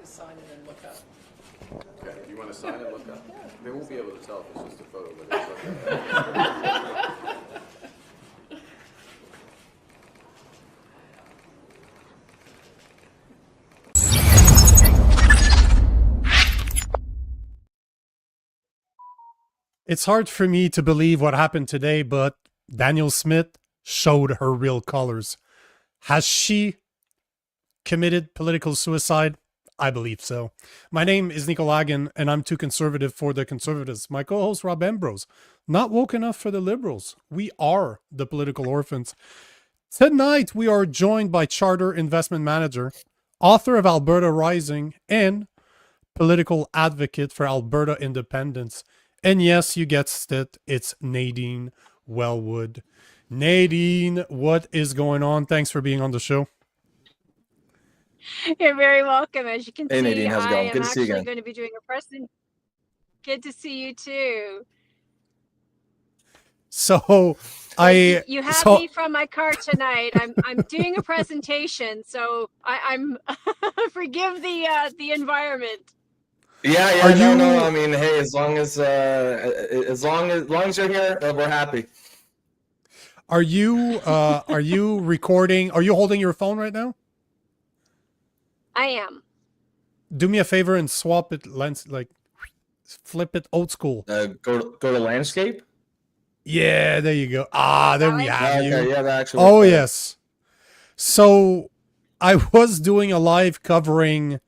sign in and look up. Okay, you want to sign and look up? They won't be able to tell if it's just a photo, but it's okay. It's hard for me to believe what happened today, but Danielle Smith showed her real colors. Has she committed political suicide? I believe so. My name is Nico Lagan, and I'm too conservative for the conservatives. My co-host, Rob Ambrose, not woke enough for the liberals. We are the political orphans. Tonight, we are joined by Charter Investment Manager, author of Alberta Rising, and political advocate for Alberta independence. And yes, you guessed it, it's Nadine Wellwood. Nadine, what is going on? Thanks for being on the show. You're very welcome. As you can see, Nadine, how's it going? I Good am to see you actually again. going to be doing a present. Good to see you too. So You have me from my car tonight. I'm doing a presentation, so I'm forgive the environment. Yeah. No. I mean, hey, as long as you're here, we're happy. Are you recording? Are you holding your phone right now? I am. Do me a favor and swap it, flip it old school. Go to landscape. Yeah, there you go. There we have you. Okay, yeah, that actually. Oh yes. So I was doing a live covering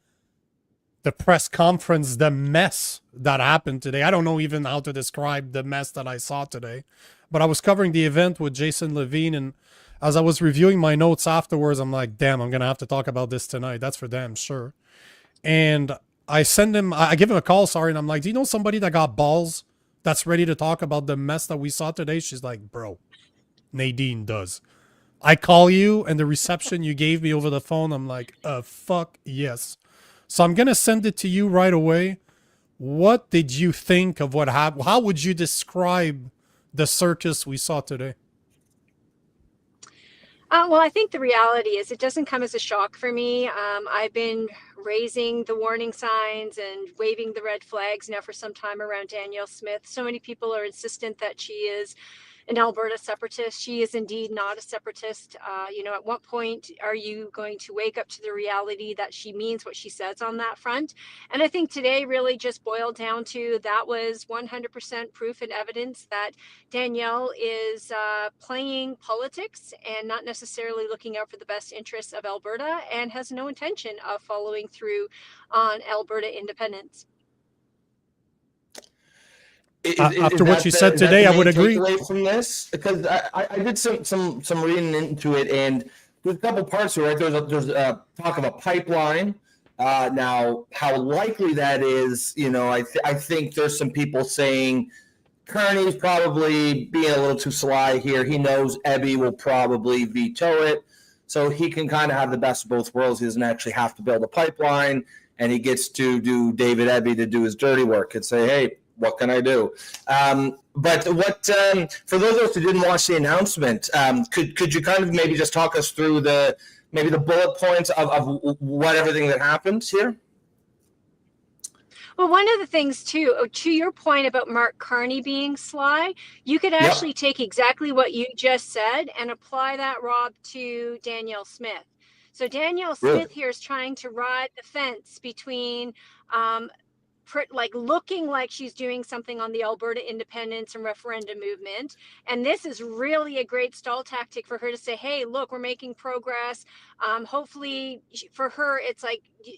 the press conference, the mess that happened today. I don't know even how to describe the mess that I saw today, but I was covering the event with Jason Levine, and as I was reviewing my notes afterwards, I'm like, damn, I'm going to have to talk about this tonight. That's for damn sure. And I give him a call, and I'm like, do you know somebody that got balls that's ready to talk about the mess that we saw today? She's like, bro, Nadine does. I call you, and the reception you gave me over the phone, I'm like, fuck yes. So I'm going to send it to you right away. What did you think of what happened? How would you describe the circus we saw today? Well, I think the reality is it doesn't come as a shock for me. I've been raising the warning signs and waving the red flags now for some time around Danielle Smith. So many people are insistent that she is an Alberta separatist. She is indeed not a separatist. At what point are you going to wake up to the reality that she means what she says on that front? And I think today really just boiled down to that was 100% proof and evidence that Danielle is playing politics and not necessarily looking out for the best interests of Alberta, and has no intention of following through on Alberta independence. After what you said today, I would agree. Takeaway from this, because I did some reading into it, and there's a couple parts to it. Right? There's a talk of a pipeline. Now, how likely that is, I think there's some people saying Carney's probably being a little too sly here. He knows Ebby will probably veto it, so he can kind of have the best of both worlds. He doesn't actually have to build a pipeline, and he gets to do David Ebby to do his dirty work and say, hey, what can I do? But what for those of us who didn't watch the announcement, could you kind of maybe just talk us through the bullet points of what everything that happened here? Well, one of the things too, to your point about Mark Carney being sly, you could actually take exactly what you just said and apply that, Rob, to Danielle Smith. So Danielle Smith here is trying to ride the fence between looking like she's doing something on the Alberta independence and referendum movement. And this is really a great stall tactic for her to say, hey, look, we're making progress. Hopefully for her, it's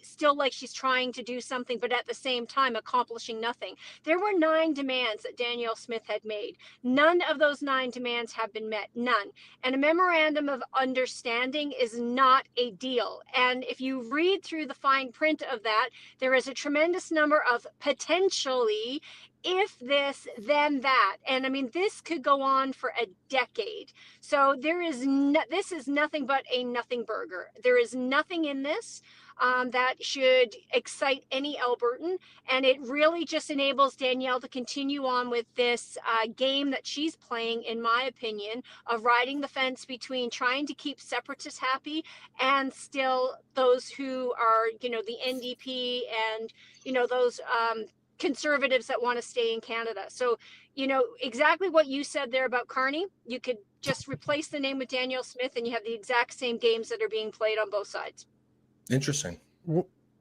still like she's trying to do something, but at the same time accomplishing nothing. There were 9 demands that Danielle Smith had made. None of those 9 demands have been met, none. And a memorandum of understanding is not a deal. And if you read through the fine print of that, there is a tremendous number of potentially if this, then that. And I mean, this could go on for a decade. So this is nothing but a nothing burger. There is nothing in this that should excite any Albertan. And it really just enables Danielle to continue on with this game that she's playing, in my opinion, of riding the fence between trying to keep separatists happy and still those who are, the NDP and, those conservatives that want to stay in Canada. So, exactly what you said there about Carney, you could just replace the name with Danielle Smith and you have the exact same games that are being played on both sides. Interesting.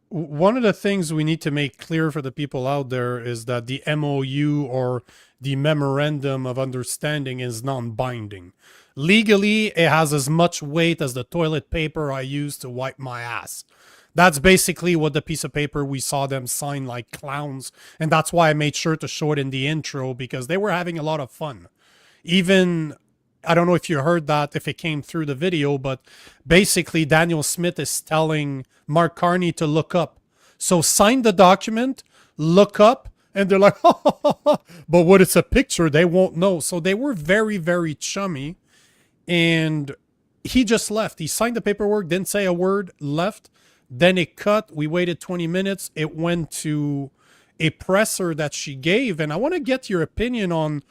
One of the things we need to make clear for the people out there is that the MOU, or the Memorandum of Understanding, is non-binding. Legally, it has as much weight as the toilet paper I use to wipe my ass. That's basically what the piece of paper we saw them sign like clowns. And that's why I made sure to show it in the intro, because they were having a lot of fun. Even, I don't know if you heard that, if it came through the video, but basically Daniel Smith is telling Mark Carney to look up. So sign the document, look up, and they're like, but what it's a picture, they won't know. So they were very, very chummy. And he just left. He signed the paperwork, didn't say a word, left. Then it cut. We waited 20 minutes. It went to a presser that she gave. And I want to get your opinion on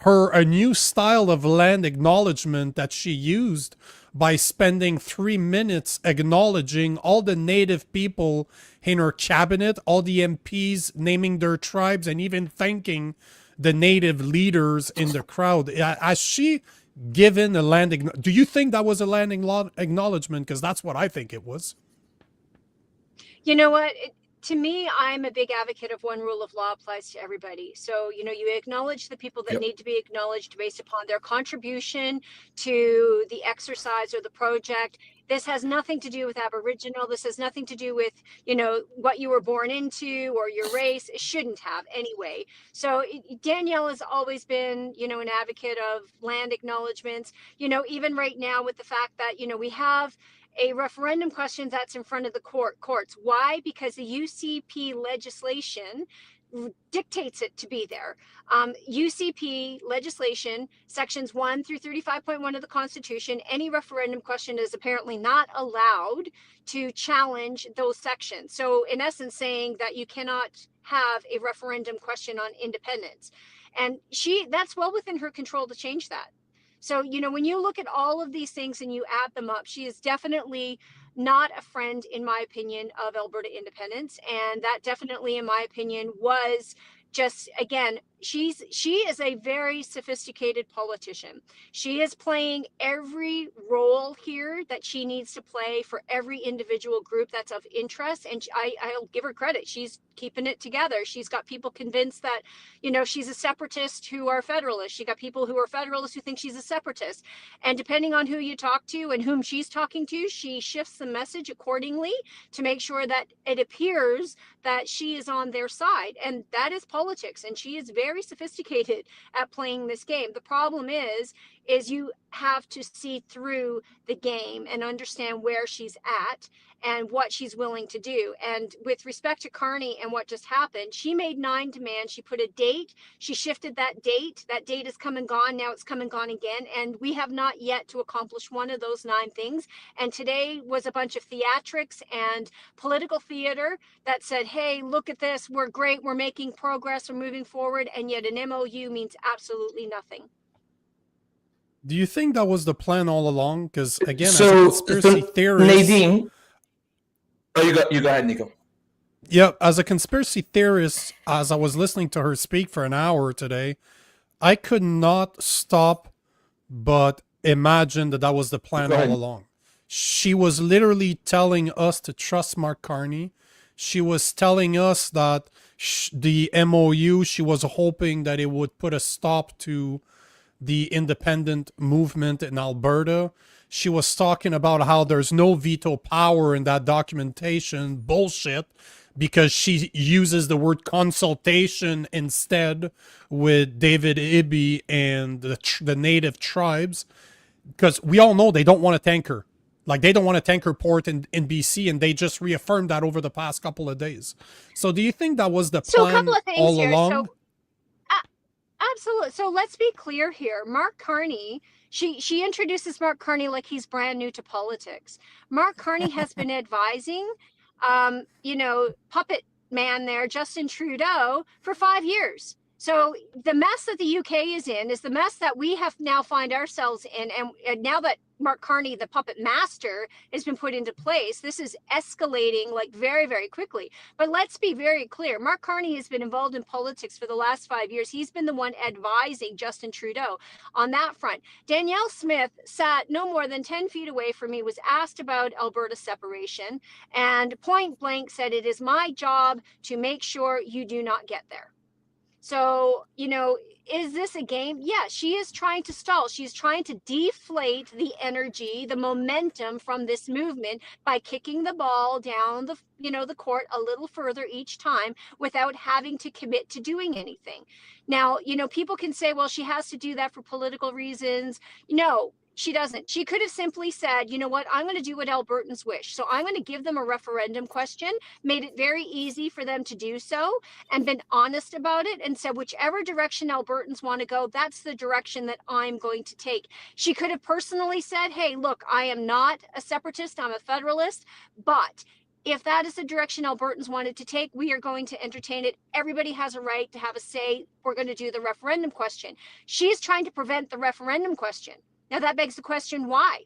a new style of land acknowledgement that she used by spending 3 minutes acknowledging all the native people in her cabinet, all the MPs naming their tribes, and even thanking the native leaders in the crowd. Has she given a land? Do you think that was a land acknowledgement? Because that's what I think it was. You know what? To me, I'm a big advocate of one rule of law applies to everybody. So, you acknowledge the people that need to be acknowledged based upon their contribution to the exercise or the project. This has nothing to do with Aboriginal. This has nothing to do with, what you were born into or your race. It shouldn't have anyway. So Danielle has always been, an advocate of land acknowledgements, even right now with the fact that, we have a referendum question that's in front of the courts. Why? Because the UCP legislation dictates it to be there. UCP legislation, sections 1 through 35.1 of the Constitution, any referendum question is apparently not allowed to challenge those sections. So in essence, saying that you cannot have a referendum question on independence. And that's well within her control to change that. So, when you look at all of these things and you add them up, she is definitely not a friend, in my opinion, of Alberta independence. And that definitely, in my opinion, was just, again, she is a very sophisticated politician. She is playing every role here that she needs to play for every individual group that's of interest. And I'll give her credit. She's keeping it together. She's got people convinced that, she's a separatist who are federalists. She got people who are federalists who think she's a separatist. And depending on who you talk to and whom she's talking to, she shifts the message accordingly to make sure that it appears that she is on their side. And that is politics. And she is very sophisticated at playing this game. The problem is you have to see through the game and understand where she's at and what she's willing to do. And with respect to Carney and what just happened, she made 9 demands. She put a date. She shifted that date. That date is come and gone. Now it's come and gone again. And we have not yet to accomplish one of those 9 things. And today was a bunch of theatrics and political theater that said, hey, look at this. We're great. We're making progress. We're moving forward. And yet an MOU means absolutely nothing. Do you think that was the plan all along? Because again, as a conspiracy theorist, Nadine. Oh, you go ahead, Nico. Yeah, as a conspiracy theorist, as I was listening to her speak for an hour today, I could not stop but imagine that was the plan all along. She was literally telling us to trust Mark Carney. She was telling us that the MOU, she was hoping that it would put a stop to the independent movement in Alberta. She was talking about how there's no veto power in that documentation. Bullshit. Because she uses the word consultation instead with David Ibby and the native tribes. Because we all know they don't want to tank her. Like, they don't want to tank her port in BC, and they just reaffirmed that over the past couple of days. So do you think that was the plan all along? Absolutely. So let's be clear here. Mark Carney, she introduces Mark Carney like he's brand new to politics. Mark Carney has been advising, puppet man there, Justin Trudeau, for 5 years. So the mess that the UK is in is the mess that we have now find ourselves in. And now that Mark Carney, the puppet master, has been put into place, this is escalating like very, very quickly. But let's be very clear. Mark Carney has been involved in politics for the last 5 years. He's been the one advising Justin Trudeau on that front. Danielle Smith sat no more than 10 feet away from me, was asked about Alberta separation, and point blank said, "It is my job to make sure you do not get there." So, is this a game? Yeah, she is trying to stall. She's trying to deflate the energy, the momentum from this movement by kicking the ball down the court a little further each time without having to commit to doing anything. Now, people can say, well, she has to do that for political reasons. No, she doesn't. She could have simply said, you know what, I'm going to do what Albertans wish. So I'm going to give them a referendum question, made it very easy for them to do so, and been honest about it and said, whichever direction Albertans want to go, that's the direction that I'm going to take. She could have personally said, hey, look, I am not a separatist, I'm a federalist, but if that is the direction Albertans wanted to take, we are going to entertain it. Everybody has a right to have a say. We're going to do the referendum question. She's trying to prevent the referendum question. Now that begs the question, why?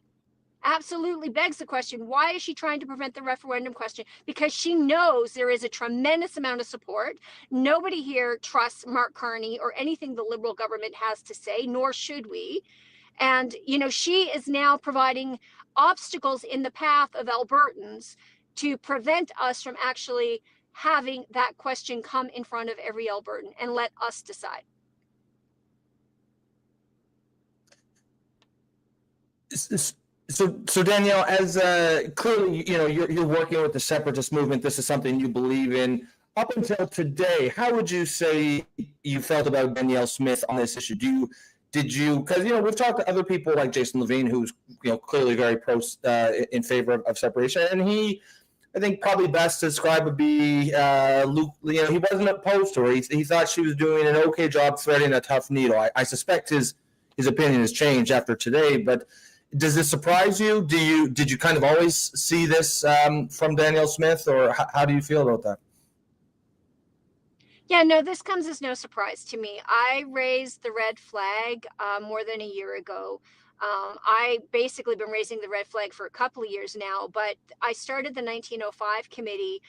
Absolutely begs the question, why is she trying to prevent the referendum question? Because she knows there is a tremendous amount of support. Nobody here trusts Mark Carney or anything the Liberal government has to say, nor should we. And, she is now providing obstacles in the path of Albertans to prevent us from actually having that question come in front of every Albertan and let us decide. So Danielle, as clearly, you're working with the separatist movement. This is something you believe in. Up until today, how would you say you felt about Danielle Smith on this issue? Did you, because we've talked to other people like Jason Levine, who's clearly very in favor of separation, and he, I think probably best described would be Luke. He wasn't opposed to her. He thought she was doing an okay job threading a tough needle. I suspect his opinion has changed after today, but does this surprise you? Did you kind of always see this from Danielle Smith, or how do you feel about that? Yeah, no, this comes as no surprise to me. I raised the red flag more than a year ago. I basically been raising the red flag for a couple of years now, but I started the 1905 committee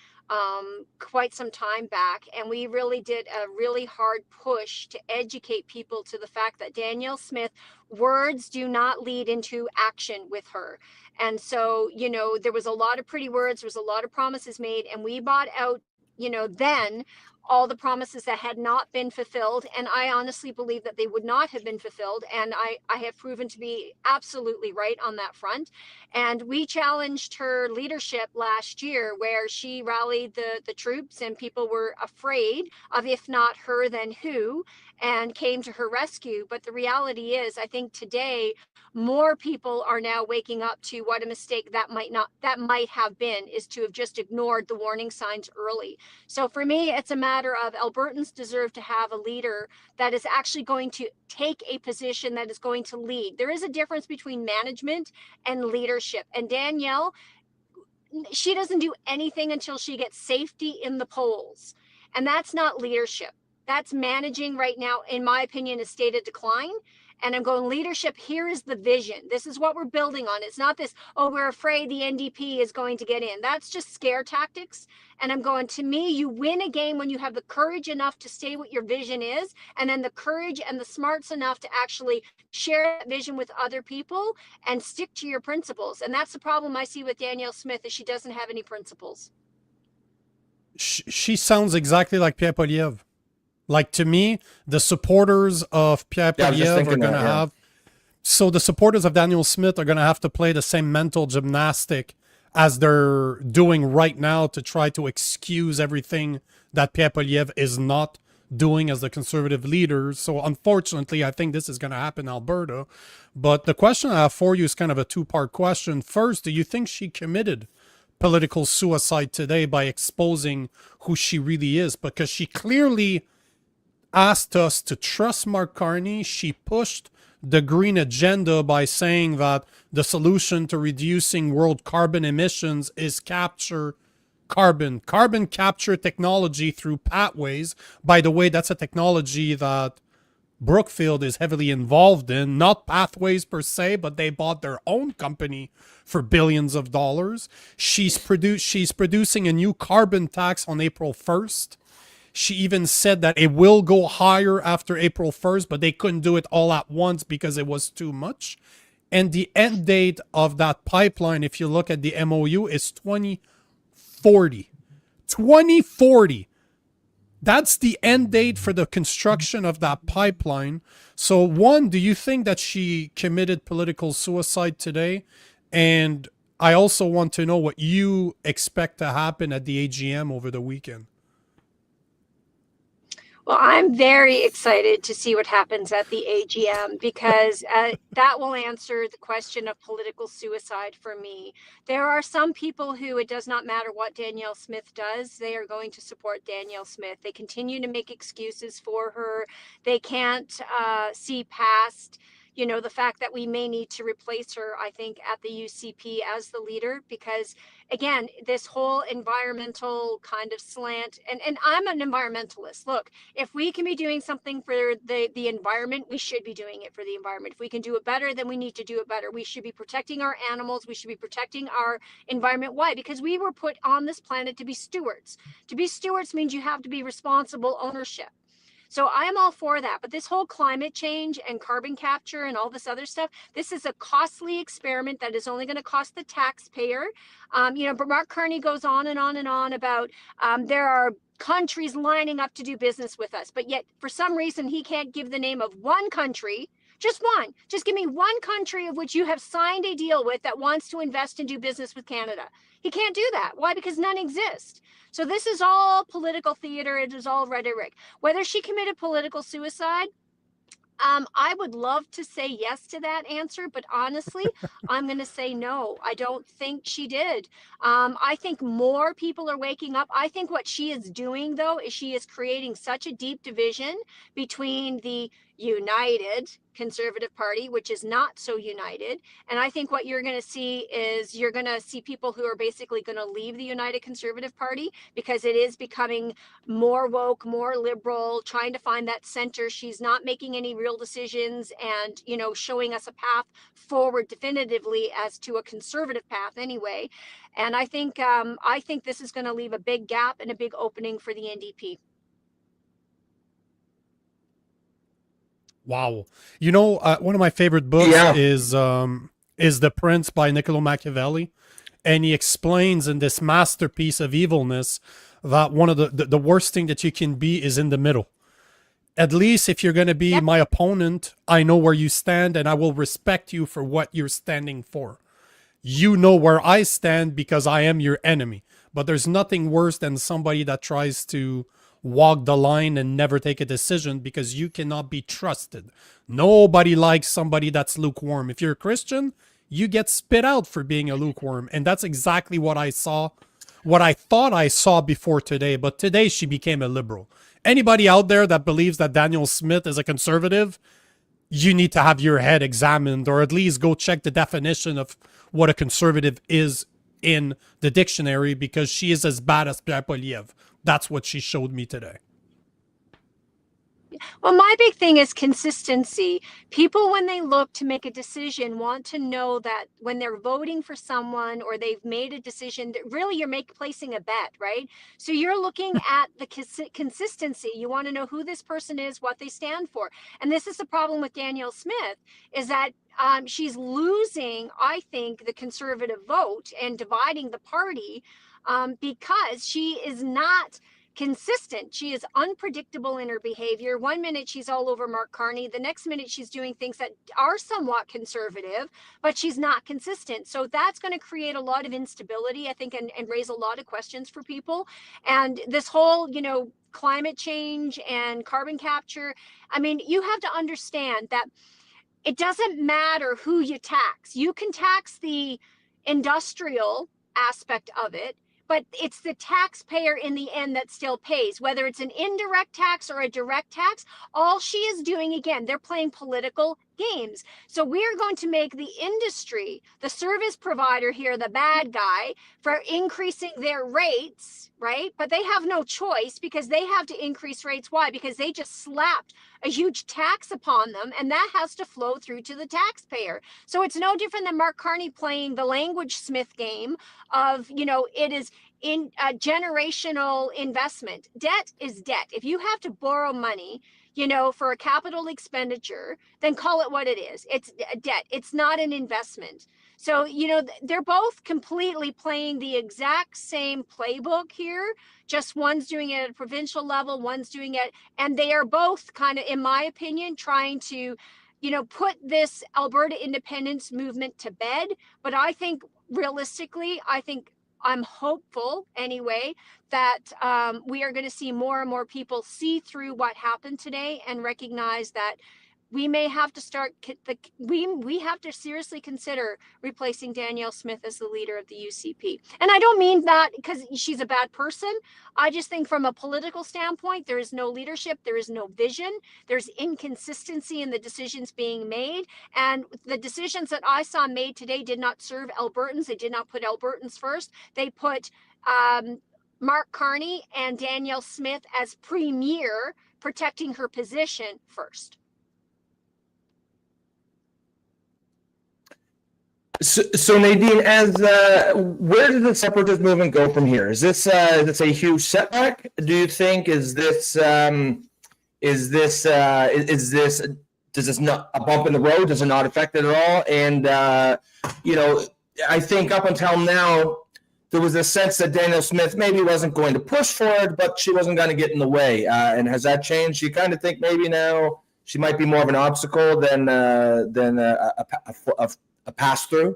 quite some time back, and we really did a really hard push to educate people to the fact that Danielle Smith, words do not lead into action with her. And so, there was a lot of pretty words, there was a lot of promises made, and we bought out, then all the promises that had not been fulfilled. And I honestly believe that they would not have been fulfilled. And I have proven to be absolutely right on that front. And we challenged her leadership last year, where she rallied the troops, and people were afraid of, if not her, then who, and came to her rescue. But the reality is, I think today, more people are now waking up to what a mistake that might have been, is to have just ignored the warning signs early. So for me, it's a matter of Albertans deserve to have a leader that is actually going to take a position that is going to lead. There is a difference between management and leadership. And Danielle, she doesn't do anything until she gets safety in the polls. And that's not leadership. That's managing right now, in my opinion, a state of decline. And I'm going, leadership, here is the vision. This is what we're building on. It's not this, oh, we're afraid the NDP is going to get in. That's just scare tactics. And I'm going, to me, you win a game when you have the courage enough to say what your vision is, and then the courage and the smarts enough to actually share that vision with other people and stick to your principles. And that's the problem I see with Danielle Smith, is she doesn't have any principles. She sounds exactly like Pierre Poilievre. Like, to me, the supporters of Pierre Poilievre are going to have... So the supporters of Danielle Smith are going to have to play the same mental gymnastic as they're doing right now to try to excuse everything that Pierre Poilievre is not doing as the conservative leader. So unfortunately, I think this is going to happen in Alberta. But the question I have for you is kind of a two-part question. First, do you think she committed political suicide today by exposing who she really is? Because she clearly... asked us to trust Mark Carney. She pushed the green agenda by saying that the solution to reducing world carbon emissions is carbon capture technology through pathways. By the way, that's a technology that Brookfield is heavily involved in, not pathways per se, but they bought their own company for billions of dollars. She's producing a new carbon tax on April 1st. She even said that it will go higher after April 1st, but they couldn't do it all at once because it was too much. And the end date of that pipeline, if you look at the MOU, is 2040. 2040. That's the end date for the construction of that pipeline. So, one, do you think that she committed political suicide today? And I also want to know what you expect to happen at the AGM over the weekend. Well, I'm very excited to see what happens at the AGM because that will answer the question of political suicide for me. There are some people who it does not matter what Danielle Smith does, they are going to support Danielle Smith. They continue to make excuses for her. They can't see past the fact that we may need to replace her, I think, at the UCP as the leader, because again, this whole environmental kind of slant, and I'm an environmentalist. Look, if we can be doing something for the environment, we should be doing it for the environment. If we can do it better, then we need to do it better. We should be protecting our animals. We should be protecting our environment. Why? Because we were put on this planet to be stewards. To be stewards means you have to be responsible ownership. So I'm all for that. But this whole climate change and carbon capture and all this other stuff, this is a costly experiment that is only going to cost the taxpayer. But Mark Carney goes on and on and on about there are countries lining up to do business with us. But yet, for some reason, he can't give the name of one country. Just one. Just give me one country of which you have signed a deal with that wants to invest and do business with Canada. He can't do that. Why? Because none exist. So this is all political theater. It is all rhetoric. Whether she committed political suicide, I would love to say yes to that answer, but honestly, I'm going to say no. I don't think she did. I think more people are waking up. I think what she is doing, though, is she is creating such a deep division between the united Conservative Party, which is not so united. And I think what you're going to see is you're going to see people who are basically going to leave the United Conservative Party because it is becoming more woke, more liberal, trying to find that center. She's not making any real decisions and, showing us a path forward definitively as to a conservative path anyway. And I think this is going to leave a big gap and a big opening for the NDP. Wow. One of my favorite books is The Prince by Niccolo Machiavelli. And he explains in this masterpiece of evilness that one of the worst thing that you can be is in the middle. At least if you're going to be my opponent, I know where you stand and I will respect you for what you're standing for. You know where I stand because I am your enemy. But there's nothing worse than somebody that tries to walk the line and never take a decision because you cannot be trusted. Nobody likes somebody that's lukewarm. If you're a Christian, you get spit out for being a lukewarm. And that's exactly what I saw, what I thought I saw before today. But today she became a liberal. Anybody out there that believes that Danielle Smith is a conservative, you need to have your head examined or at least go check the definition of what a conservative is in the dictionary because she is as bad as Pierre Poilievre. That's what she showed me today. Well, my big thing is consistency. People, when they look to make a decision, want to know that when they're voting for someone or they've made a decision, that really you're placing a bet, right? So you're looking at the consistency. You want to know who this person is, what they stand for. And this is the problem with Danielle Smith, is that she's losing, I think, the conservative vote and dividing the party because she is not consistent. She is unpredictable in her behavior. One minute she's all over Mark Carney. The next minute she's doing things that are somewhat conservative, but she's not consistent. So that's going to create a lot of instability, I think, and raise a lot of questions for people. And this whole, climate change and carbon capture, I mean, you have to understand that it doesn't matter who you tax. You can tax the industrial aspect of it, but it's the taxpayer in the end that still pays, whether it's an indirect tax or a direct tax. All she is doing, again, they're playing political games. So we are going to make the industry, the service provider here, the bad guy for increasing their rates, right? But they have no choice because they have to increase rates. Why? Because they just slapped a huge tax upon them, and that has to flow through to the taxpayer. So it's no different than Mark Carney playing the language smith game of, it is in a generational investment. Debt is debt. If you have to borrow money, for a capital expenditure, then call it what it is. It's a debt. It's not an investment. So, they're both completely playing the exact same playbook here. Just one's doing it at a provincial level, one's doing it, and they are both kind of, in my opinion, trying to, put this Alberta independence movement to bed. But I think realistically, I'm hopeful anyway that we are going to see more and more people see through what happened today and recognize that we may have to we have to seriously consider replacing Danielle Smith as the leader of the UCP. And I don't mean that because she's a bad person. I just think from a political standpoint, there is no leadership, there is no vision, there's inconsistency in the decisions being made. And the decisions that I saw made today did not serve Albertans. They did not put Albertans first. They put Mark Carney and Danielle Smith as premier, protecting her position first. So Nadine, where does the separatist movement go from here? Is this a huge setback? Do you think? Does this not a bump in the road? Does it not affect it at all? And I think up until now there was a sense that Danielle Smith maybe wasn't going to push for it, but she wasn't going to get in the way. And has that changed? You kind of think maybe now she might be more of an obstacle than a pass-through?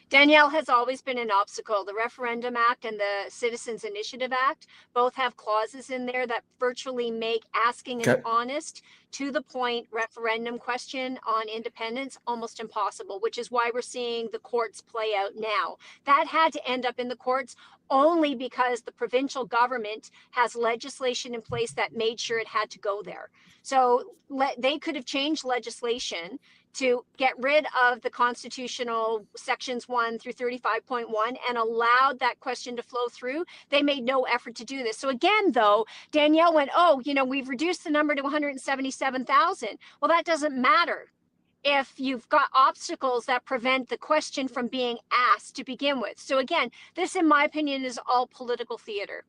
Danielle has always been an obstacle. The Referendum Act and the Citizens Initiative Act both have clauses in there that virtually make asking an honest, to the point referendum question on independence almost impossible, which is why we're seeing the courts play out now. That had to end up in the courts only because the provincial government has legislation in place that made sure it had to go there. So they could have changed legislation to get rid of the constitutional sections 1 through 35.1 and allowed that question to flow through. They made no effort to do this. So again, though, Danielle went, we've reduced the number to 177,000. Well, that doesn't matter if you've got obstacles that prevent the question from being asked to begin with. So again, this, in my opinion, is all political theater.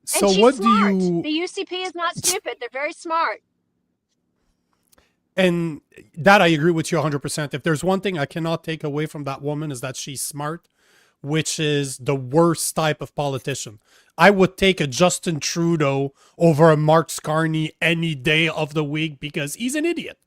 So and she's what smart. do you... The UCP is not stupid. They're very smart. And that I agree with you 100%. If there's one thing I cannot take away from that woman is that she's smart, which is the worst type of politician. I would take a Justin Trudeau over a Mark Carney any day of the week because he's an idiot.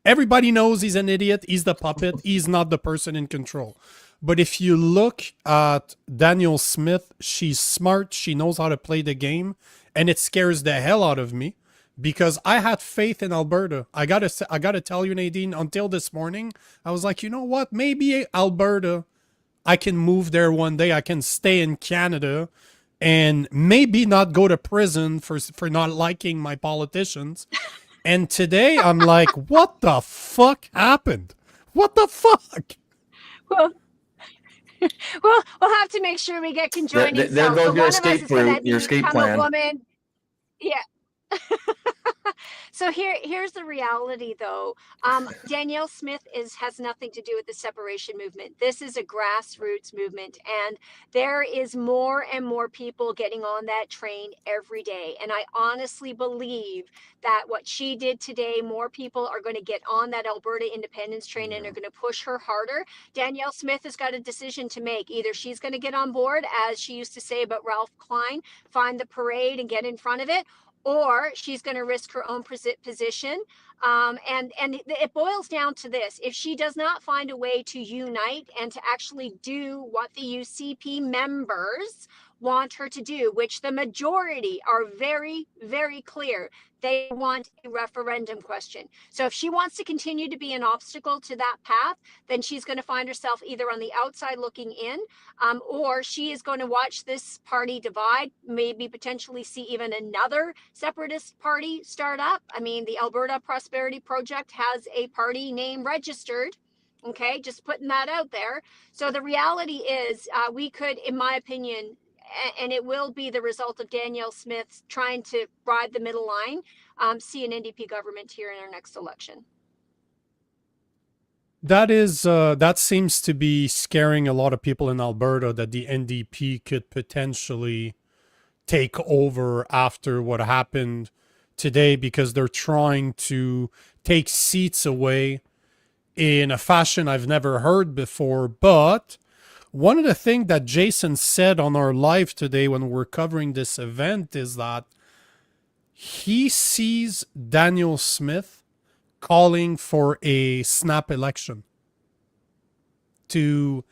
Everybody knows he's an idiot. He's the puppet. He's not the person in control. But if you look at Danielle Smith, she's smart. She knows how to play the game. And it scares the hell out of me. Because I had faith in Alberta. I gotta tell you, Nadine, until this morning, I was like, you know what? Maybe Alberta, I can move there one day. I can stay in Canada and maybe not go to prison for not liking my politicians. And today I'm like, what the fuck happened? What the fuck? Well, we'll have to make sure we get conjoining. There goes your escape route, your escape plan. Yeah. So here's the reality, though. Danielle Smith has nothing to do with the separation movement. This is a grassroots movement, and there is more and more people getting on that train every day. And I honestly believe that what she did today, more people are going to get on that Alberta independence train and are going to push her harder. Danielle Smith has got a decision to make. Either she's going to get on board, as she used to say about Ralph Klein, find the parade and get in front of it, or she's going to risk her own position. And it boils down to this. If she does not find a way to unite and to actually do what the UCP members want her to do, which the majority are very, very clear. They want a referendum question. So if she wants to continue to be an obstacle to that path, then she's going to find herself either on the outside looking in, or she is going to watch this party divide, maybe potentially see even another separatist party start up. I mean, the Alberta Prosperity Project has a party name registered. Okay, just putting that out there. So the reality is, we could, in my opinion, and it will be the result of Danielle Smith trying to ride the middle line, see an NDP government here in our next election. That seems to be scaring a lot of people in Alberta, that the NDP could potentially take over after what happened today, because they're trying to take seats away in a fashion I've never heard before. But one of the things that Jason said on our live today when we're covering this event is that he sees Danielle Smith calling for a snap election to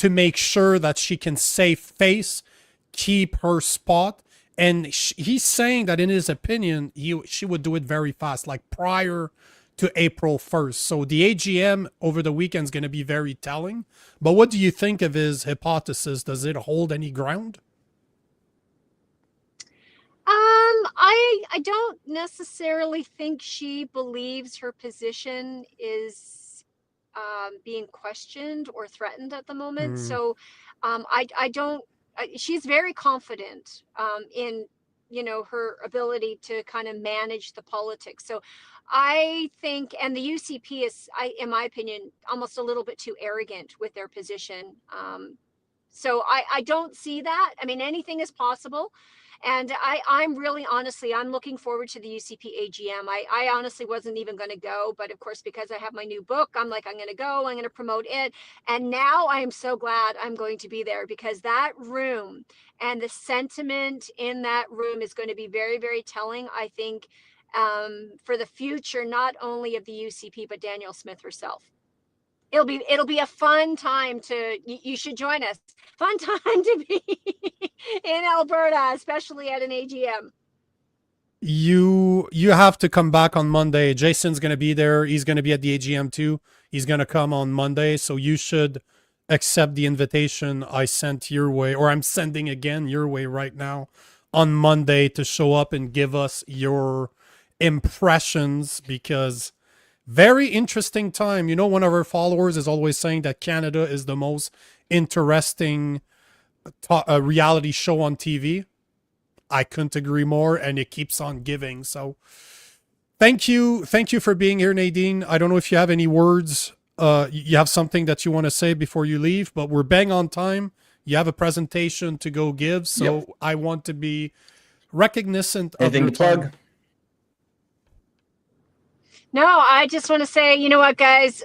make sure that she can save face, keep her spot. And he's saying that in his opinion, she would do it very fast, like prior to April 1st. So the AGM over the weekend is going to be very telling. But what do you think of his hypothesis? Does it hold any ground? I don't necessarily think she believes her position is being questioned or threatened at the moment. So I don't, she's very confident in, you know, her ability to kind of manage the politics. So I think, and the UCP is, in my opinion, almost a little bit too arrogant with their position. So I don't see that. I mean, anything is possible. And I'm really, honestly, I'm looking forward to the UCP AGM. I honestly wasn't even going to go, but of course, because I have my new book, I'm like, I'm going to go, I'm going to promote it. And now I am so glad I'm going to be there, because that room and the sentiment in that room is going to be very, very telling, I think, for the future, not only of the UCP, but Danielle Smith herself. It'll be a fun time to, you should join us. Fun time to be in Alberta, especially at an AGM. You have to come back on Monday. Jason's going to be there. He's going to be at the AGM too. He's going to come on Monday. So you should accept the invitation I sent your way, or I'm sending again your way right now, on Monday, to show up and give us your impressions, because very interesting time. You know, one of our followers is always saying that Canada is the most interesting reality show on TV. I couldn't agree more, and it keeps on giving. So thank you for being here, Nadine. I don't know if you have any words, you have something that you want to say before you leave, but we're bang on time. You have a presentation to go give, so yep. I want to be recognizant of your time. No, I just want to say, you know what, guys,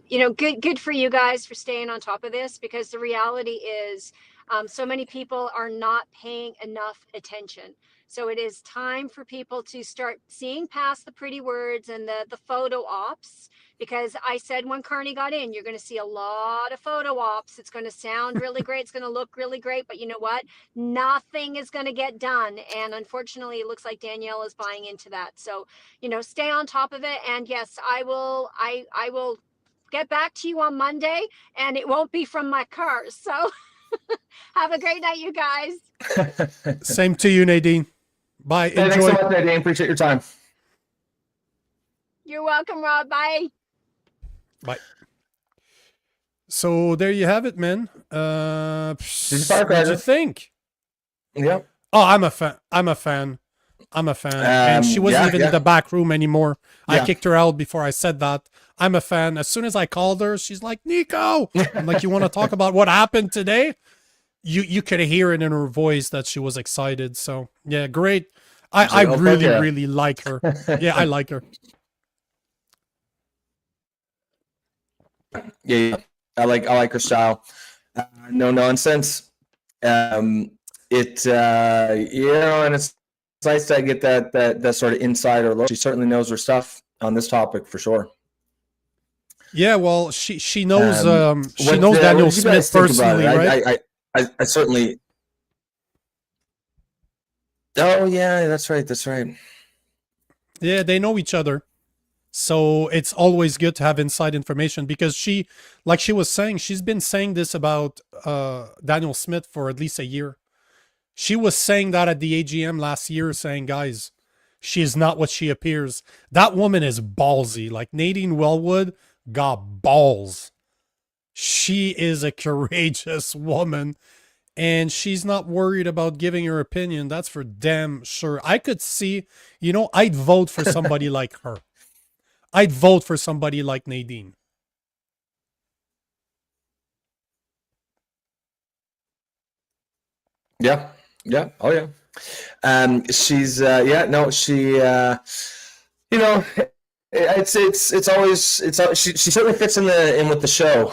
you know, good for you guys for staying on top of this, because the reality is, so many people are not paying enough attention. So it is time for people to start seeing past the pretty words and the photo ops, because I said when Carney got in, you're going to see a lot of photo ops. It's going to sound really great. It's going to look really great. But you know what? Nothing is going to get done. And unfortunately, it looks like Danielle is buying into that. So, you know, stay on top of it. And yes, I will get back to you on Monday, and it won't be from my car. So have a great night, you guys. Same to you, Nadine. Bye. Hey, enjoy. thanks so much, Nadine. Appreciate your time. You're welcome, Rob. Bye. Bye. So there you have it, man. What did you think? Yeah. Oh, I'm a fan. And she wasn't even in the back room anymore. I kicked her out before I said that. I'm a fan. As soon as I called her, she's like, Nico. I'm like, you want to talk about what happened today? You could hear it in her voice that she was excited. So yeah, great. I really like her. Yeah, I like her. Yeah, I like her style. No nonsense. You know, and it's nice to get that sort of insider look. She certainly knows her stuff on this topic for sure. Yeah, well, she knows Danielle Smith personally, right? I certainly. Oh yeah, that's right. That's right. Yeah, they know each other. So it's always good to have inside information because she, like she was saying, she's been saying this about Daniel Smith for at least a year. She was saying that at the AGM last year, saying, guys, she is not what she appears. That woman is ballsy. Like Nadine Wellwood got balls. She is a courageous woman and she's not worried about giving her opinion. That's for damn sure. I could see, I'd vote for somebody like her. I'd vote for somebody like Nadine. Yeah. Yeah. Oh yeah. She's yeah. No, she. It's always she certainly fits in with the show,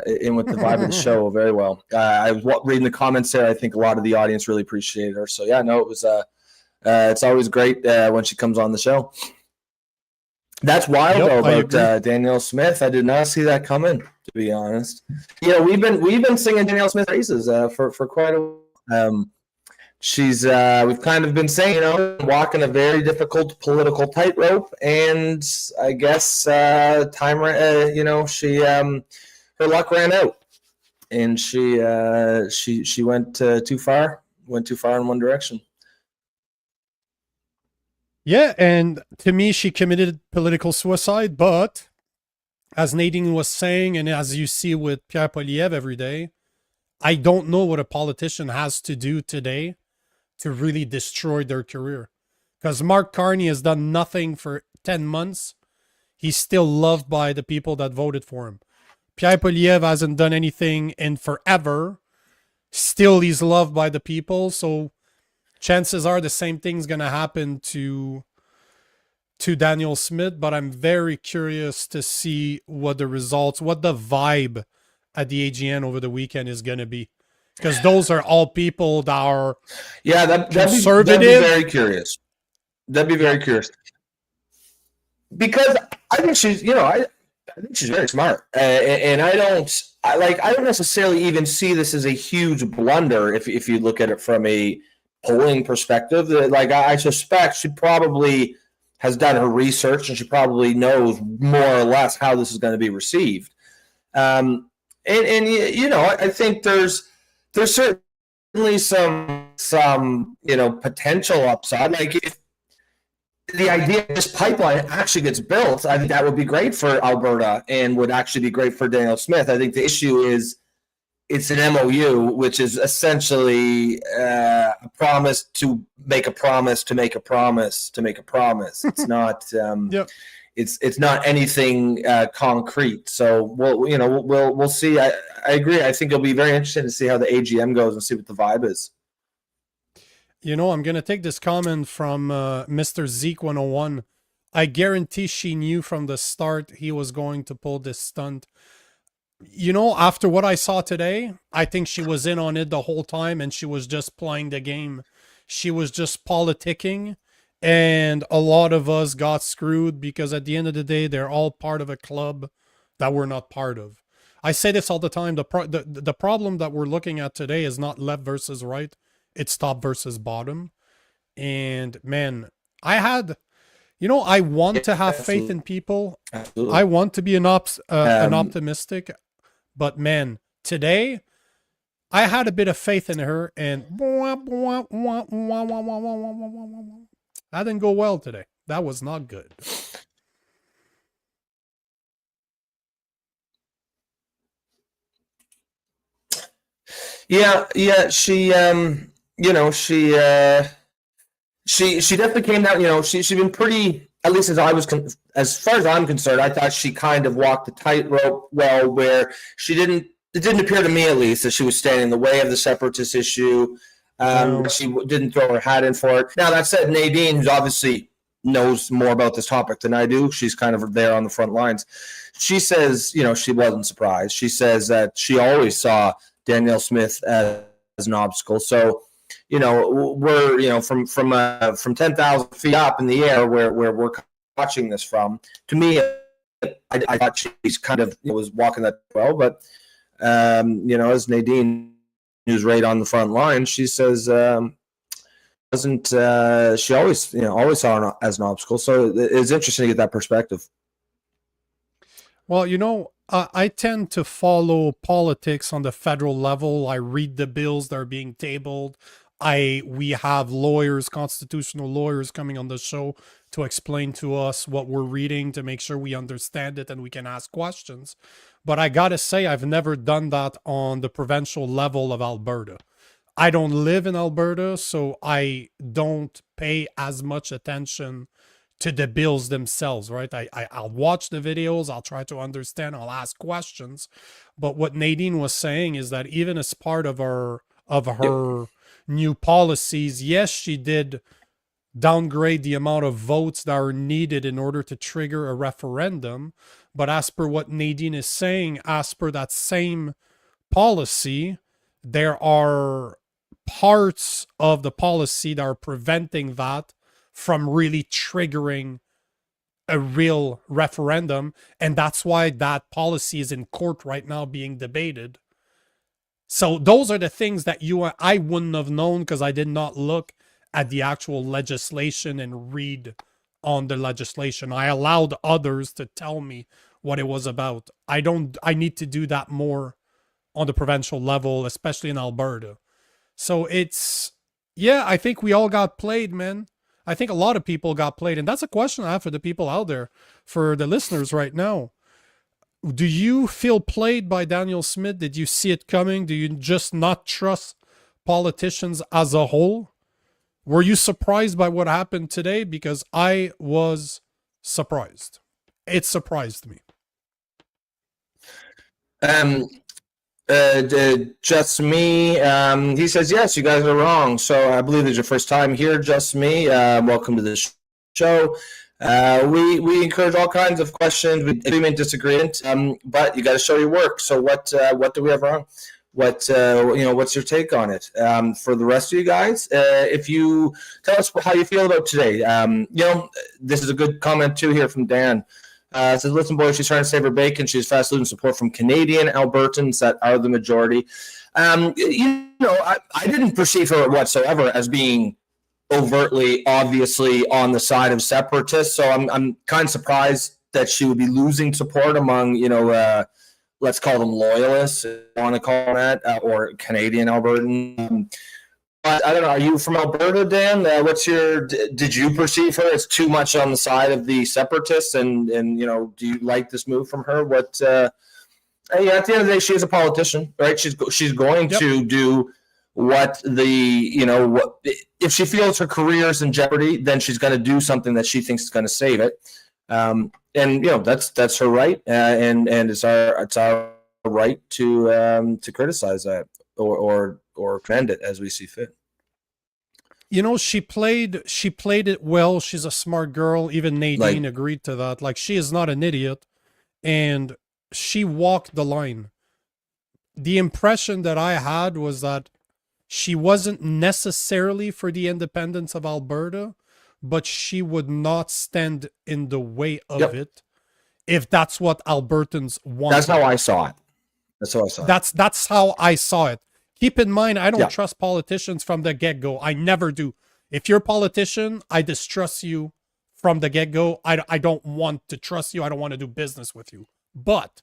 in with the vibe of the show very well. I was reading the comments there. I think a lot of the audience really appreciated her. So yeah, no, it was. It's always great when she comes on the show. That's wild though about Danielle Smith. I did not see that coming, to be honest. Yeah, we've been singing Danielle Smith praises for quite a while. She's we've kind of been saying, walking a very difficult political tightrope, and I guess time she her luck ran out, and she went too far in one direction. Yeah, and to me, she committed political suicide, but as Nadine was saying, and as you see with Pierre Poilievre every day, I don't know what a politician has to do today to really destroy their career. Because Mark Carney has done nothing for 10 months. He's still loved by the people that voted for him. Pierre Poilievre hasn't done anything in forever. Still, he's loved by the people, so chances are the same thing's going to happen to Daniel Smith, but I'm very curious to see what the results, what the vibe at the AGN over the weekend is going to be. Because those are all people that are conservative. That'd be very curious. That'd be very curious. Because I think she's, I think she's very smart. And I don't necessarily even see this as a huge blunder if you look at it from a polling perspective. Like I suspect she probably has done her research and she probably knows more or less how this is going to be received. I think there's certainly some potential upside. Like if the idea this pipeline actually gets built, I think that would be great for Alberta and would actually be great for Daniel Smith. I think the issue is it's an MOU, which is essentially a promise to make a promise to make a promise to make a promise. It's not. Yep. It's not anything concrete. So we'll see. I agree. I think it'll be very interesting to see how the AGM goes and see what the vibe is. I'm going to take this comment from Mr. Zeke 101. I guarantee she knew from the start he was going to pull this stunt. After what I saw today, I think she was in on it the whole time and she was just playing the game. She was just politicking. And a lot of us got screwed because at the end of the day, they're all part of a club that we're not part of. I say this all the time. The problem that we're looking at today is not left versus right. It's top versus bottom. And man, I want to have faith in people. Absolutely. I want to be an optimistic. But man, today, I had a bit of faith in her and that didn't go well today. That was not good. Yeah. She definitely came down. She's been pretty. At least as far as I'm concerned, I thought she kind of walked the tightrope well, where she didn't. It didn't appear to me, at least, that she was standing in the way of the separatist issue. She didn't throw her hat in for it. Now, that said, Nadine, who obviously knows more about this topic than I do, she's kind of there on the front lines. She says, she wasn't surprised. She says that she always saw Danielle Smith as an obstacle. So, we're from 10,000 feet up in the air where we're watching this from. To me, I thought she's kind of was walking that well, but as Nadine who's right on the front line, she says doesn't she always saw it as an obstacle. So it's interesting to get that perspective. Well, I tend to follow politics on the federal level. I read the bills that are being tabled. We have lawyers, constitutional lawyers coming on the show to explain to us what we're reading to make sure we understand it and we can ask questions. But I gotta say, I've never done that on the provincial level of Alberta. I don't live in Alberta, so I don't pay as much attention to the bills themselves, right? I'll watch the videos, I'll try to understand, I'll ask questions. But what Nadine was saying is that even as part of her new policies, yes, she did downgrade the amount of votes that are needed in order to trigger a referendum. But as per what Nadine is saying, as per that same policy, there are parts of the policy that are preventing that from really triggering a real referendum. And that's why that policy is in court right now being debated. So those are the things that I wouldn't have known because I did not look at the actual legislation and read on the legislation. I allowed others to tell me what it was about. I need to do that more on the provincial level, especially in Alberta. So I think we all got played, man. I think a lot of people got played. And that's a question I have for the people out there, for the listeners right now. Do you feel played by Danielle Smith? Did you see it coming? Do you just not trust politicians as a whole? Were you surprised by what happened today? Because I was surprised. It surprised me. Just me. He says, yes, you guys are wrong. So I believe it's your first time here. Just me. Welcome to the show. We encourage all kinds of questions. We agreement, disagreement. But you got to show your work. So what do we have wrong? What's your take on it? For the rest of you guys, if you tell us how you feel about today. This is a good comment too here from Dan. Says, listen, boys, she's trying to save her bacon. She's fast losing support from Canadian Albertans that are the majority. I didn't perceive her whatsoever as being overtly, obviously, on the side of separatists. So I'm kind of surprised that she would be losing support among, let's call them loyalists, if you want to call them that, or Canadian Albertan. But I don't know. Are you from Alberta, Dan? Did you perceive her as too much on the side of the separatists? And do you like this move from her? At the end of the day, she is a politician, right? She's going to do what if she feels her career is in jeopardy, then she's going to do something that she thinks is going to save it. That's her right, and it's our right to criticize that or defend it as we see fit. She played it well. She's a smart girl. Even Nadine agreed to that. Like, she is not an idiot, and she walked the line. The impression that I had was that she wasn't necessarily for the independence of Alberta, but she would not stand in the way of it if that's what Albertans want. That's how I saw it. That's how I saw it. Keep in mind, I don't trust politicians from the get-go. I never do. If you're a politician, I distrust you from the get-go. I don't want to trust you. I don't want to do business with you. But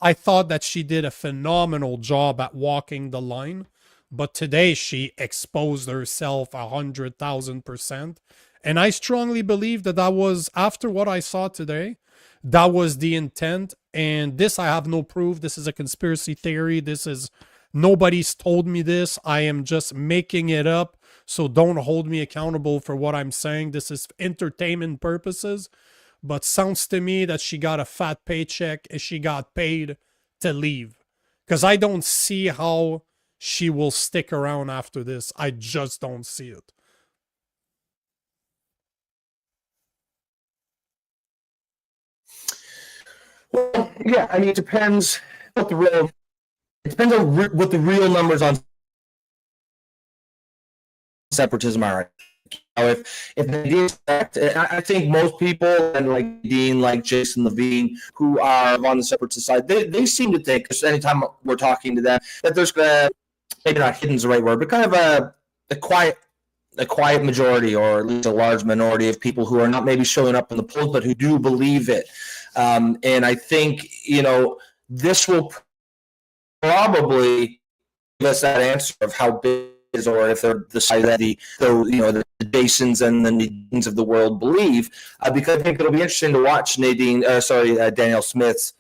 I thought that she did a phenomenal job at walking the line. But today she exposed herself 100,000%. And I strongly believe that was, after what I saw today, that was the intent. And this, I have no proof. This is a conspiracy theory. Nobody's told me this. I am just making it up. So don't hold me accountable for what I'm saying. This is entertainment purposes. But sounds to me that she got a fat paycheck and she got paid to leave. Because I don't see how she will stick around after this. I just don't see it. Well, yeah, I mean, it depends what the real numbers on separatism are. If Nadine, I think most people, and like Dean, like Jason Levine, who are on the separatist side, they seem to think, anytime we're talking to them, that there's maybe not hidden is the right word, but kind of a quiet majority, or at least a large minority of people who are not maybe showing up in the polls, but who do believe it. And I think, this will probably give us that answer of how big it is, or if they're the side that the Jasons and the Nadines of the world believe, because I think it'll be interesting to watch Danielle Smith's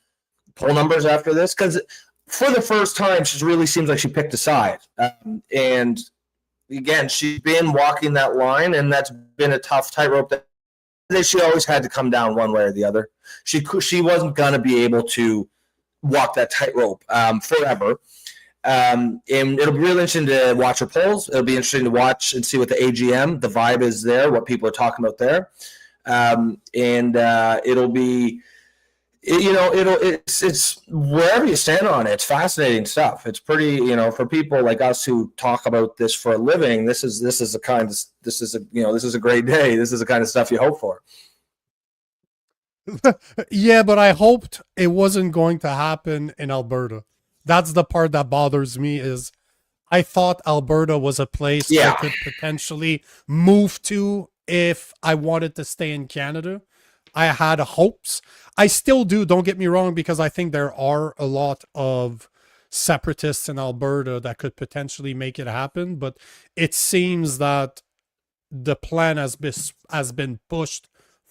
poll numbers after this, because for the first time, she really seems like she picked a side. And again, she's been walking that line, and that's been a tough tightrope that she always had to come down one way or the other. She wasn't going to be able to walk that tightrope forever. And it'll be really interesting to watch her polls. It'll be interesting to watch and see what the AGM, the vibe is there, what people are talking about there. It'll be, it's wherever you stand on it. It's fascinating stuff. It's pretty, for people like us who talk about this for a living, this is a great day. This is the kind of stuff you hope for. Yeah, but I hoped it wasn't going to happen in Alberta. That's the part that bothers me. Is I thought Alberta was a place I could potentially move to if I wanted to stay in Canada. I had hopes. I still do, don't get me wrong, because I think there are a lot of separatists in Alberta that could potentially make it happen, but it seems that the plan has been pushed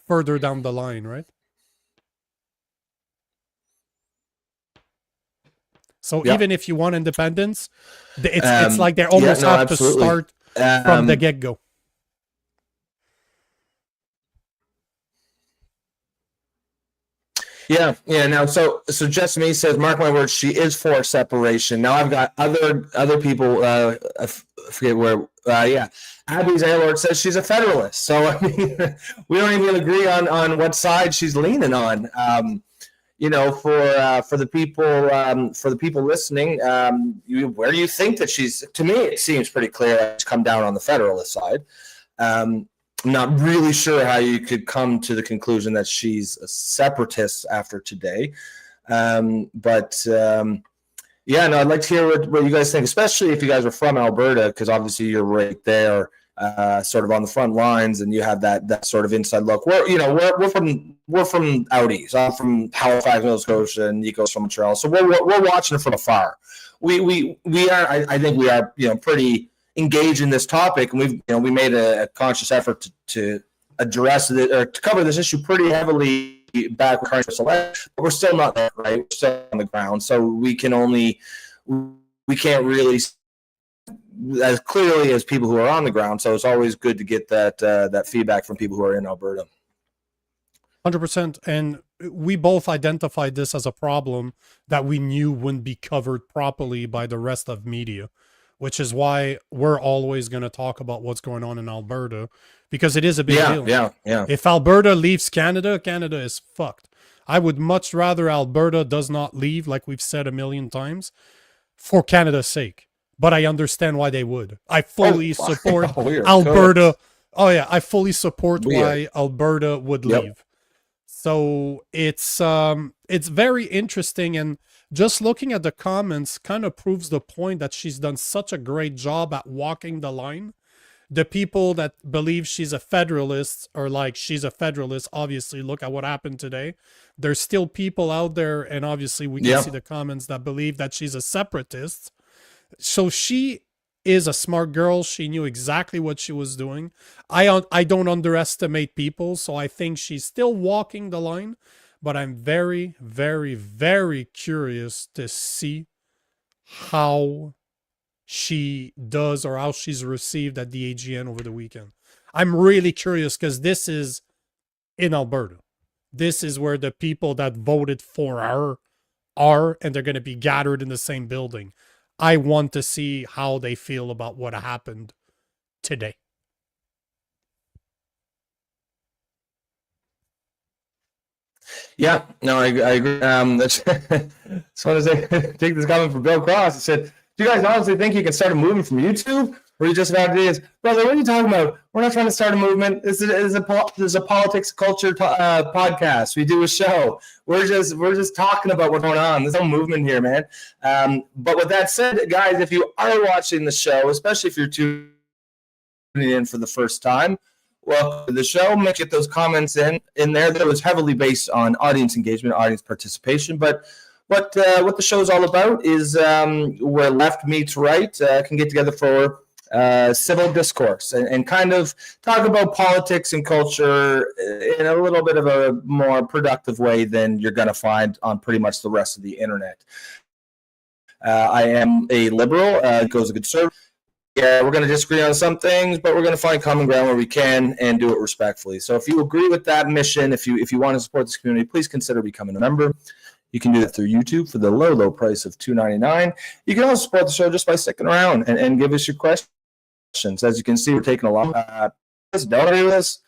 further down the line, right? So even if you want independence, it's like they almost have to start from the get-go. Yeah. Now, so Just Me says, mark my words, she is for separation. Now, I've got other people. I forget where. Abby's Aylord says she's a Federalist. So I mean, we don't even agree on what side she's leaning on. For the people listening, where do you think that she's? To me, it seems pretty clear that she's come down on the Federalist side. I'm not really sure how you could come to the conclusion that she's a separatist after today. I'd like to hear what you guys think, especially if you guys are from Alberta, because obviously you're right there, sort of on the front lines, and you have that sort of inside look. We're from out east. I'm from Halifax, Nova Scotia, and Nico's from Montreal, so we're watching it from afar. We are. I think we are pretty engage in this topic, and we made a conscious effort to address it, or to cover this issue pretty heavily back with Carney select, but we're still not there, right? We're still on the ground, so we can't really as clearly as people who are on the ground. So it's always good to get that feedback from people who are in Alberta. 100%. And we both identified this as a problem that we knew wouldn't be covered properly by the rest of media, which is why we're always going to talk about what's going on in Alberta, because it is a big deal. Yeah. If Alberta leaves Canada, Canada is fucked. I would much rather Alberta does not leave, like we've said a million times, for Canada's sake. But I understand why they would. I fully support Alberta. Oh yeah, I fully support why Alberta would leave. So it's very interesting, and just looking at the comments kind of proves the point that she's done such a great job at walking the line. The people that believe she's a Federalist are like, she's a Federalist. Obviously, look at what happened today. There's still people out there, and obviously we can see the comments, that believe that she's a separatist. So she is a smart girl. She knew exactly what she was doing. I don't underestimate people, so I think she's still walking the line. But I'm very, very, very curious to see how she does, or how she's received at the AGN over the weekend. I'm really curious, because this is in Alberta. This is where the people that voted for her are, and they're going to be gathered in the same building. I want to see how they feel about what happened today. Yeah, no, I agree. That's so to say, take this comment from Bill Cross. He said, "Do you guys honestly think you can start a movement from YouTube? where you just about ideas. Brother, what are you talking about? We're not trying to start a movement. This is a politics culture podcast. We do a show. We're just talking about what's going on. There's no movement here, man. But with that said, guys, if you are watching the show, especially if you're tuning in for the first time, welcome to the show. Make get those comments in there. That was heavily based on audience engagement, audience participation. But what the show is all about is where left meets right can get together for civil discourse and kind of talk about politics and culture in a little bit of a more productive way than you're going to find on pretty much the rest of the internet. I am a liberal. Nico's a conservative. Yeah, we're going to disagree on some things, but we're going to find common ground where we can and do it respectfully. So if you agree with that mission, if you want to support this community, please consider becoming a member. You can do that through YouTube for the low price of $2.99. You can also support the show just by sticking around and give us your questions. As you can see, we're taking a long don't do this.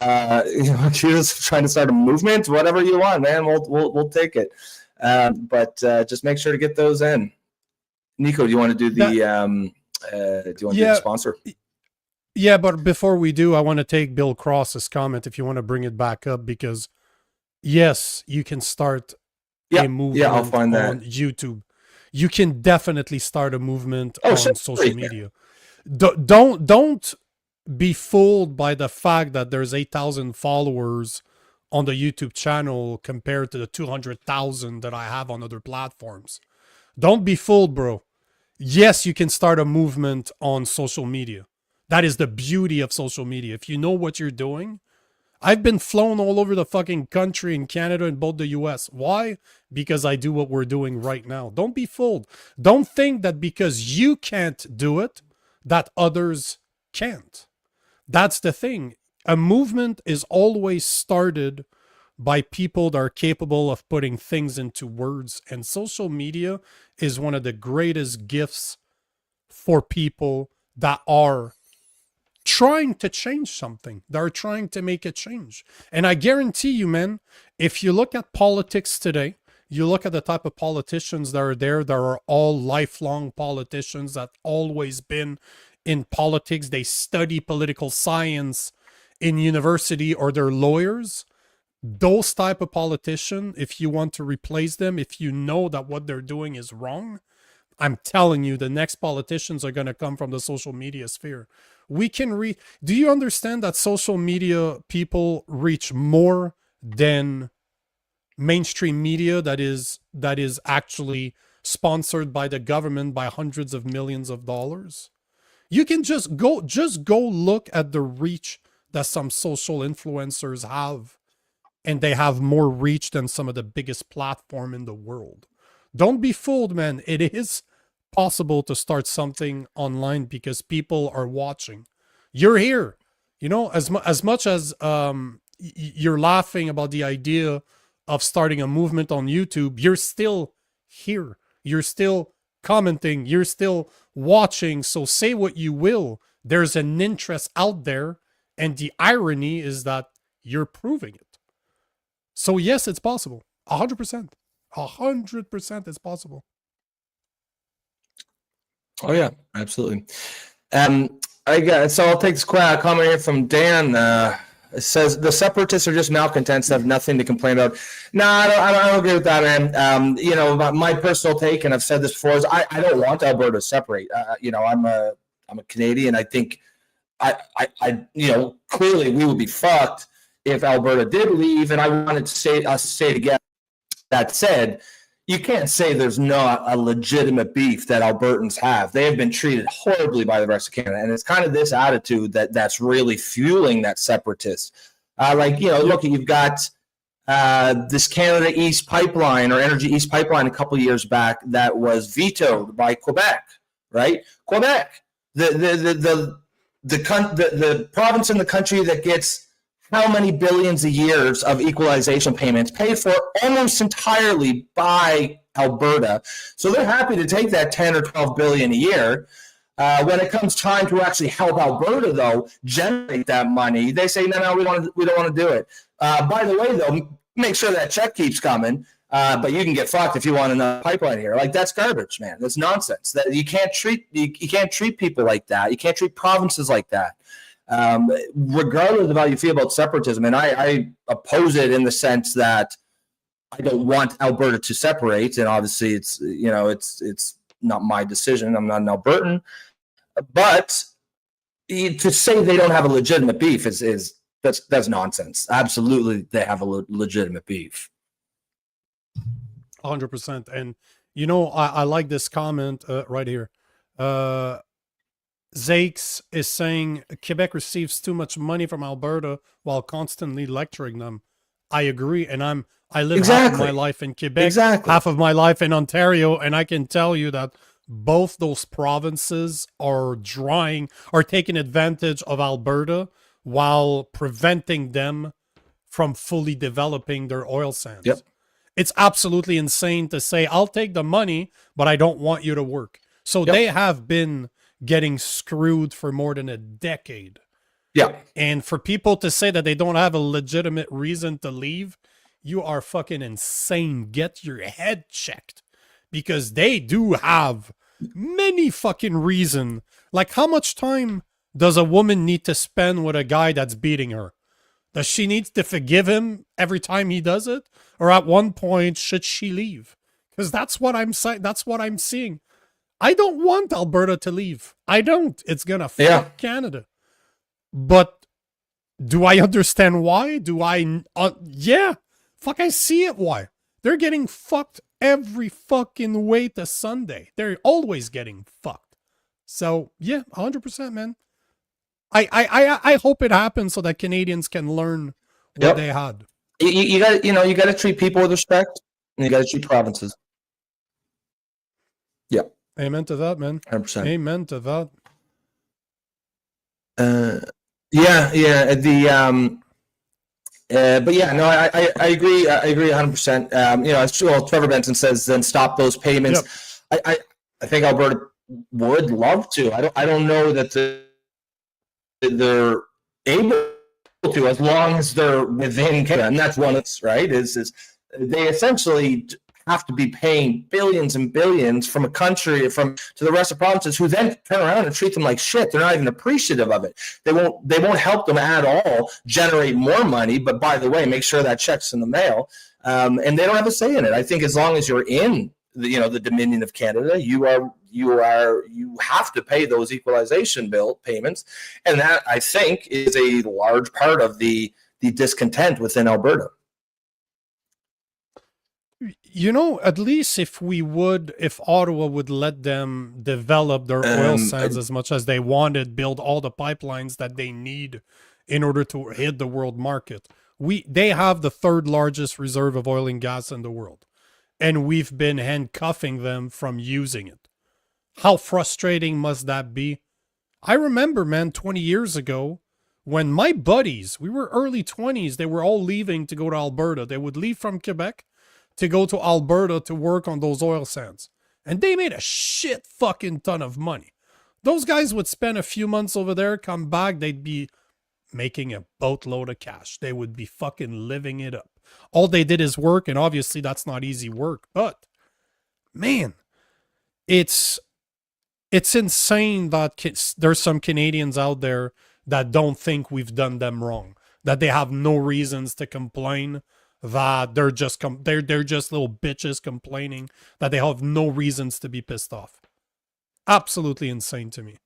Trying to start a movement, whatever you want, man. We'll take it. But just make sure to get those in. Nico, do you want to do the do you want to do the sponsor? Yeah, but before we do, I want to take Bill Cross's comment if you want to bring it back up, because yes, you can start a movement I'll find on that. YouTube. You can definitely start a movement on social media. Don't be fooled by the fact that there's 8,000 followers on the YouTube channel compared to the 200,000 that I have on other platforms. Don't be fooled, bro. Yes, you can start a movement on social media. That is the beauty of social media. If you know what you're doing, I've been flown all over the fucking country in Canada and both the US. Why? Because I do what we're doing right now. Don't be fooled. Don't think that because you can't do it, that others can't. That's the thing. A movement is always started by people that are capable of putting things into words. And social media is one of the greatest gifts for people that are trying to change something. They're trying to make a change. And I guarantee you, man, if you look at politics today, you look at the type of politicians that are there are all lifelong politicians that always been in politics. They study political science in university, or they're lawyers. Those type of politicians, if you want to replace them, if you know that what they're doing is wrong, I'm telling you, the next politicians are going to come from the social media sphere. We can do you understand that social media people reach more than mainstream media that is actually sponsored by the government by hundreds of millions of dollars? You can just go look at the reach that some social influencers have, and they have more reach than some of the biggest platform in the world. Don't be fooled, man. It is possible to start something online because people are watching. You're here. You know, as much as you're laughing about the idea of starting a movement on YouTube, you're still here. You're still commenting. You're still watching. So say what you will. There's an interest out there. And the irony is that you're proving it. So yes, it's possible. 100%. 100% it's possible. Oh yeah, absolutely. So I'll take this comment here from Dan. It says the separatists are just malcontents, have nothing to complain about. No, I don't agree with that, man. You know, my personal take, and I've said this before, is I don't want Alberta to separate. You know, I'm a Canadian. I think I you know, clearly we would be fucked if Alberta did leave, and I wanted to say it again. That said, you can't say there's not a legitimate beef that Albertans have. They have been treated horribly by the rest of Canada, and it's kind of this attitude that's really fueling that separatist. Like, you know, look, you've got this Canada East pipeline or Energy East pipeline a couple of years back that was vetoed by Quebec, right? Quebec, the province in the country that gets how many billions of years of equalization payments paid for almost entirely by Alberta. So they're happy to take that 10 or 12 billion a year. When it comes time to actually help Alberta, though, generate that money, they say, no, we don't want to do it. By the way, though, make sure that check keeps coming. but you can get fucked if you want another pipeline here. Like, that's garbage, man. That's nonsense. That you can't treat people like that. You can't treat provinces like that. Regardless of how you feel about separatism, and I oppose it in the sense that I don't want Alberta to separate, and obviously it's not my decision. I'm not an Albertan, but to say they don't have a legitimate beef is that's nonsense. Absolutely, they have a legitimate beef. 100%. And I like this comment right here. Zakes is saying Quebec receives too much money from Alberta while constantly lecturing them. I agree, and I live half of my life in Quebec, half of my life in Ontario, and I can tell you that both those provinces are taking advantage of Alberta while preventing them from fully developing their oil sands. Yep. It's absolutely insane to say, I'll take the money, but I don't want you to work. So they have been getting screwed for more than a decade. Yeah. And for people to say that they don't have a legitimate reason to leave, you are fucking insane. Get your head checked. Because they do have many fucking reasons. Like, how much time does a woman need to spend with a guy that's beating her? Does she need to forgive him every time he does it? Or at one point, should she leave? Because that's what I'm saying. That's what I'm seeing. I don't want Alberta to leave. I don't. It's gonna fuck Canada. But do I understand why? Yeah. Fuck, I see it why. They're getting fucked every fucking way to Sunday. They're always getting fucked. So, yeah, 100%, man. I hope it happens so that Canadians can learn what they had. You got to treat people with respect, and you got to treat provinces. Yeah. Amen to that, man. 100%. Amen to that. But yeah, no, I agree. I agree 100%. As Trevor Benson says, then stop those payments. Yep. I think Alberta would love to. I don't know that they're able to, as long as they're within Canada, and that's one of right. Is they essentially have to be paying billions and billions from a country to the rest of provinces, who then turn around and treat them like shit. They're not even appreciative of it. They won't help them at all generate more money, but by the way, make sure that check's in the mail. And they don't have a say in it. I think as long as you're in the Dominion of Canada, you have to pay those equalization bill payments, and that, I think, is a large part of the discontent within Alberta. At least if Ottawa would let them develop their oil sands as much as they wanted, build all the pipelines that they need in order to hit the world market. They have the third largest reserve of oil and gas in the world, and we've been handcuffing them from using it. How frustrating must that be? I remember, man, 20 years ago, when my buddies, we were early 20s, they were all leaving to go to Alberta. They would leave from Quebec to go to Alberta to work on those oil sands. And they made a shit fucking ton of money. Those guys would spend a few months over there, come back, they'd be making a boatload of cash. They would be fucking living it up. All they did is work, and obviously that's not easy work. But, man, it's insane that there's some Canadians out there that don't think we've done them wrong, that they have no reasons to complain, that they're just little bitches complaining, that they have no reasons to be pissed off. Absolutely insane to me.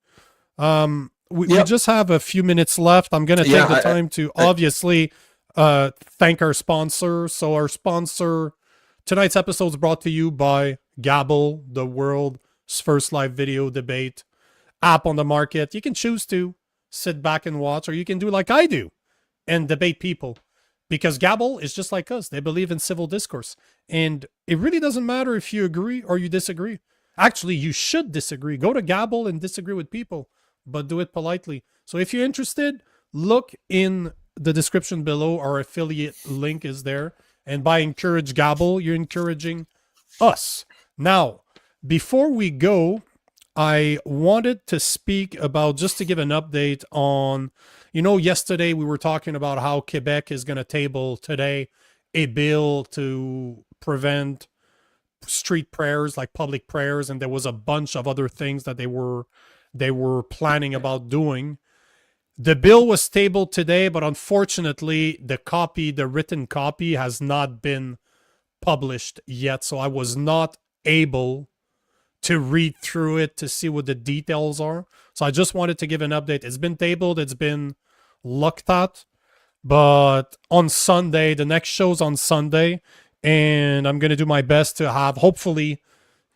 We just have a few minutes left. I'm going to take the time to obviously thank our sponsor. So our sponsor, tonight's episode is brought to you by Gabble, the world's first live video debate app on the market. You can choose to sit back and watch, or you can do like I do and debate people. Because Gabble is just like us. They believe in civil discourse. And it really doesn't matter if you agree or you disagree. Actually, you should disagree. Go to Gabble and disagree with people, but do it politely. So if you're interested, look in the description below. Our affiliate link is there. And by encourage Gabble, you're encouraging us. Now, before we go, I wanted to speak about, just to give an update on, yesterday we were talking about how Quebec is going to table today a bill to prevent street prayers, like public prayers, and there was a bunch of other things that they were planning about doing. The bill was tabled today, but unfortunately, the written copy has not been published yet, so I was not able to read through it to see what the details are. So I just wanted to give an update. It's been tabled, it's been looked at, but on Sunday, the next show's on Sunday, and I'm going to do my best to have, hopefully,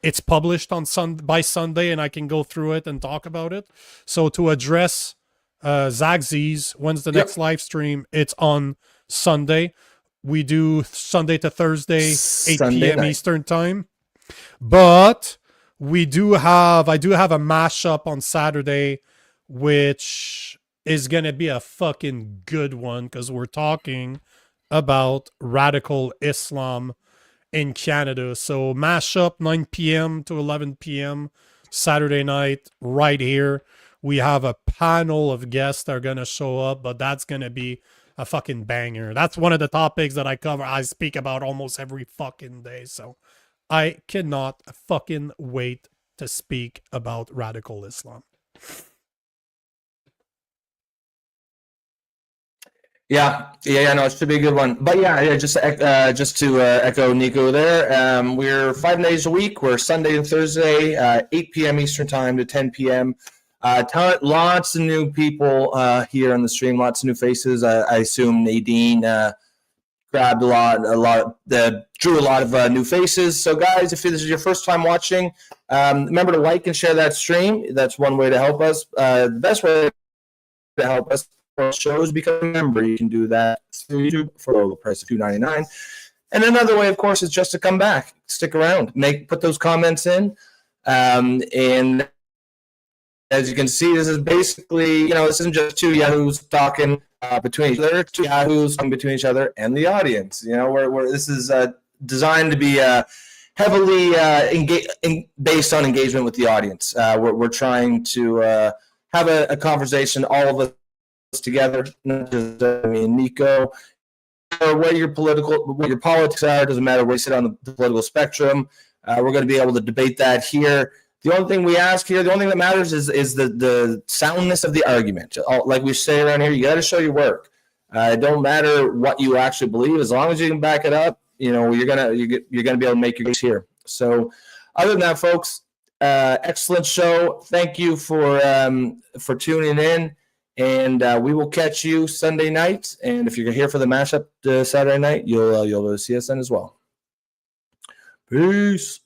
it's published on by Sunday, and I can go through it and talk about it. So to address Zagzies, when's the next live stream? It's on Sunday. We do Sunday to Thursday, 8 p.m. Eastern time. But I do have a mashup on Saturday, which is going to be a fucking good one, because we're talking about radical Islam in Canada. So mashup 9 p.m. to 11 p.m. Saturday night right here. We have a panel of guests that are going to show up, but that's going to be a fucking banger. That's one of the topics that I speak about almost every fucking day. So I cannot fucking wait to speak about radical Islam. Yeah, no, it should be a good one. But yeah, just to echo Nico there, we're 5 days a week. We're Sunday and Thursday, 8 p.m. Eastern time to 10 p.m. Lots of new people here on the stream, lots of new faces. I assume Nadine grabbed drew a lot of new faces. So guys, if this is your first time watching, remember to like and share that stream. That's one way to help us. The best way to help us shows become a member. You can do that through YouTube for the price of $2.99. And another way, of course, is just to come back, stick around, put those comments in, and as you can see, this is basically, this isn't just two yahoos talking between each other, two yahoos talking between each other and the audience. Where this is designed to be heavily based on engagement with the audience. We're trying to have a conversation, all of us together, not just me and Nico. Where your politics are, doesn't matter where you sit on the political spectrum. We're going to be able to debate that here. The only thing we ask here, the only thing that matters is the soundness of the argument. Like we say around here, you got to show your work. It don't matter what you actually believe, as long as you can back it up. You're gonna be able to make your case here. So, other than that, folks, excellent show. Thank you for tuning in, and we will catch you Sunday night. And if you're here for the mashup Saturday night, you'll see us then as well. Peace.